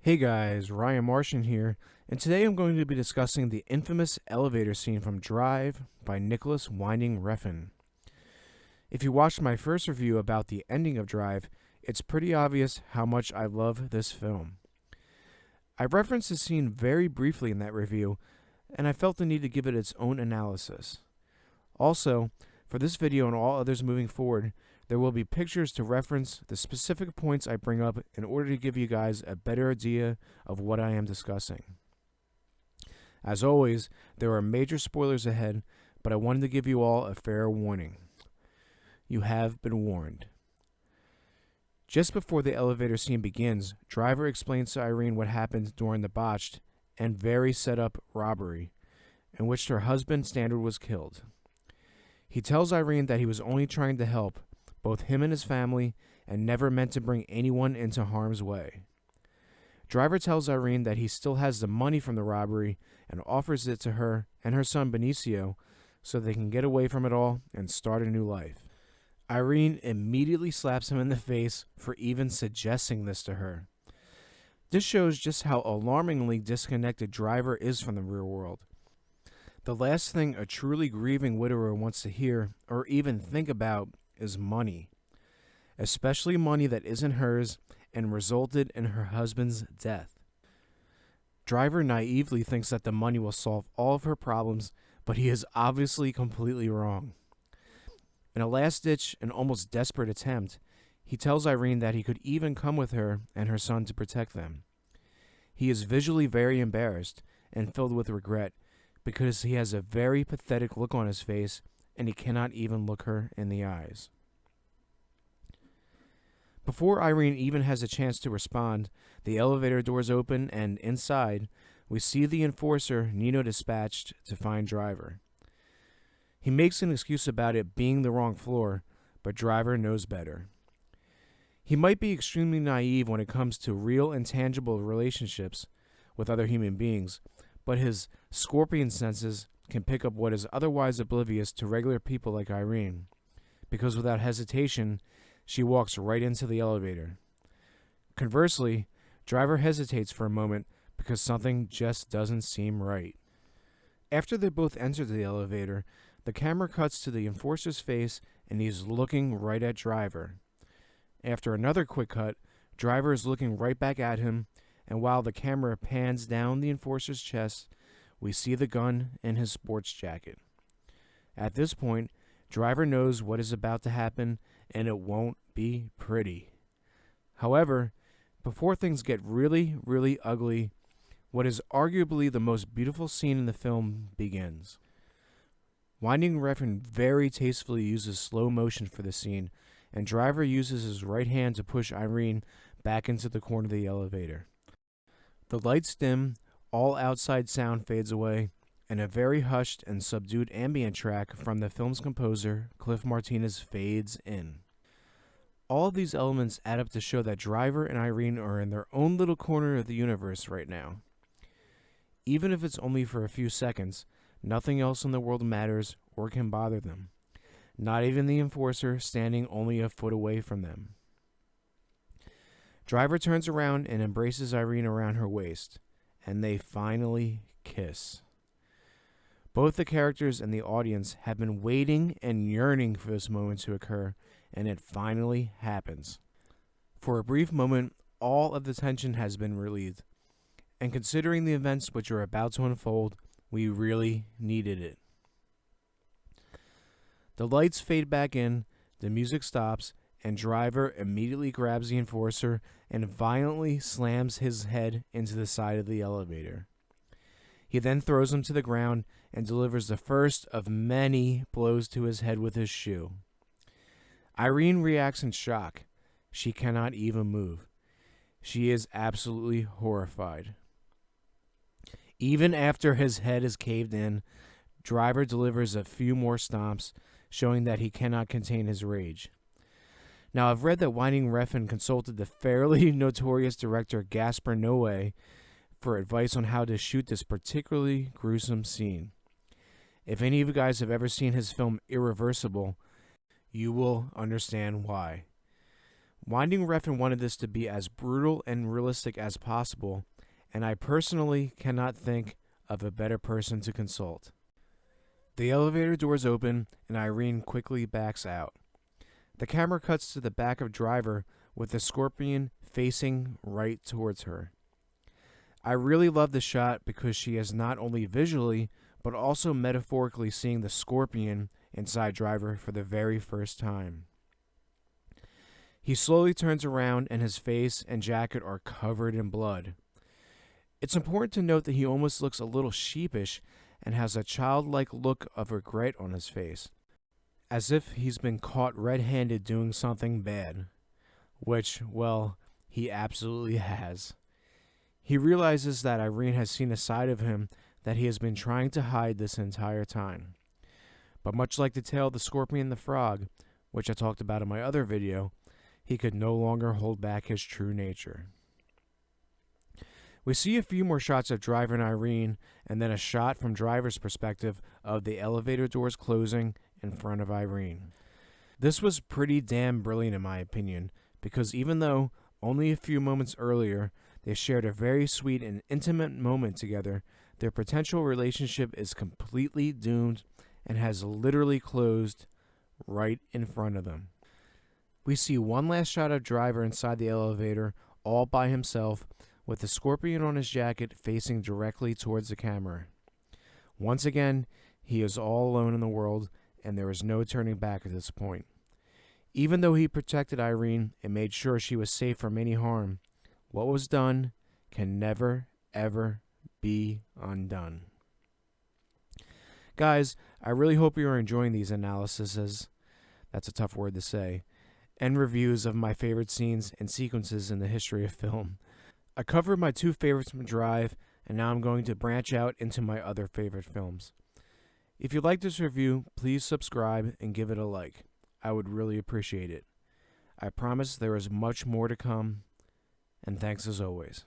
Hey guys, Ryan Martian here, and today I'm going to be discussing the infamous elevator scene from Drive by Nicholas Winding Refn. If you watched my first review about the ending of Drive, it's pretty obvious how much I love this film. I referenced the scene very briefly in that review, and I felt the need to give it its own analysis. Also, for this video and all others moving forward, there will be pictures to reference the specific points I bring up in order to give you guys a better idea of what I am discussing. As always, there are major spoilers ahead, but I wanted to give you all a fair warning. You have been warned. Just before the elevator scene begins, Driver explains to Irene what happened during the botched and very set up robbery, in which her husband Standard was killed. He tells Irene that he was only trying to help both him and his family, and never meant to bring anyone into harm's way. Driver tells Irene that he still has the money from the robbery and offers it to her and her son Benicio so they can get away from it all and start a new life. Irene immediately slaps him in the face for even suggesting this to her. This shows just how alarmingly disconnected Driver is from the real world. The last thing a truly grieving widower wants to hear or even think about is money, especially money that isn't hers and resulted in her husband's death. Driver naively thinks that the money will solve all of her problems, but he is obviously completely wrong. In a last-ditch and almost desperate attempt, he tells Irene that he could even come with her and her son to protect them. He is visually very embarrassed and filled with regret because he has a very pathetic look on his face and he cannot even look her in the eyes. Before Irene even has a chance to respond, the elevator doors open and inside, we see the enforcer Nino dispatched to find Driver. He makes an excuse about it being the wrong floor, but Driver knows better. He might be extremely naive when it comes to real and tangible relationships with other human beings, but his scorpion senses can pick up what is otherwise oblivious to regular people like Irene, because without hesitation, she walks right into the elevator. Conversely, Driver hesitates for a moment because something just doesn't seem right. After they both enter the elevator, the camera cuts to the enforcer's face and he's looking right at Driver. After another quick cut, Driver is looking right back at him, and while the camera pans down the enforcer's chest, we see the gun in his sports jacket. At this point, Driver knows what is about to happen, and it won't be pretty. However, before things get really, really ugly, what is arguably the most beautiful scene in the film begins. Winding Refn very tastefully uses slow motion for the scene, and Driver uses his right hand to push Irene back into the corner of the elevator. The lights dim, all outside sound fades away, and a very hushed and subdued ambient track from the film's composer, Cliff Martinez, fades in. All of these elements add up to show that Driver and Irene are in their own little corner of the universe right now. Even if it's only for a few seconds, nothing else in the world matters or can bother them. Not even the enforcer standing only a foot away from them. Driver turns around and embraces Irene around her waist, and they finally kiss. Both the characters and the audience have been waiting and yearning for this moment to occur, and it finally happens. For a brief moment, all of the tension has been relieved, and considering the events which are about to unfold, we really needed it. The lights fade back in, the music stops, and Driver immediately grabs the enforcer and violently slams his head into the side of the elevator. He then throws him to the ground and delivers the first of many blows to his head with his shoe. Irene reacts in shock. She cannot even move. She is absolutely horrified. Even after his head is caved in, Driver delivers a few more stomps, showing that he cannot contain his rage. Now, I've read that Winding Refn consulted the fairly notorious director Gaspar Noé for advice on how to shoot this particularly gruesome scene. If any of you guys have ever seen his film Irreversible, you will understand why. Winding Refn wanted this to be as brutal and realistic as possible, and I personally cannot think of a better person to consult. The elevator doors open, and Irene quickly backs out. The camera cuts to the back of Driver with the scorpion facing right towards her. I really love the shot because she is not only visually, but also metaphorically seeing the scorpion inside Driver for the very first time. He slowly turns around and his face and jacket are covered in blood. It's important to note that he almost looks a little sheepish and has a childlike look of regret on his face, as if he's been caught red-handed doing something bad, which, well, he absolutely has. He realizes that Irene has seen a side of him that he has been trying to hide this entire time. But much like the tale of the scorpion and the frog, which I talked about in my other video, he could no longer hold back his true nature. We see a few more shots of Driver and Irene, and then a shot from Driver's perspective of the elevator doors closing in front of Irene. This was pretty damn brilliant in my opinion, because even though only a few moments earlier they shared a very sweet and intimate moment together, their potential relationship is completely doomed and has literally closed right in front of them. We see one last shot of Driver inside the elevator, all by himself, with the scorpion on his jacket facing directly towards the camera. Once again, he is all alone in the world, and there is no turning back at this point. Even though he protected Irene and made sure she was safe from any harm, what was done can never, ever be undone. Guys, I really hope you are enjoying these analyses, that's a tough word to say, and reviews of my favorite scenes and sequences in the history of film. I covered my two favorites from Drive, and now I'm going to branch out into my other favorite films. If you like this review, please subscribe and give it a like. I would really appreciate it. I promise there is much more to come, and thanks as always.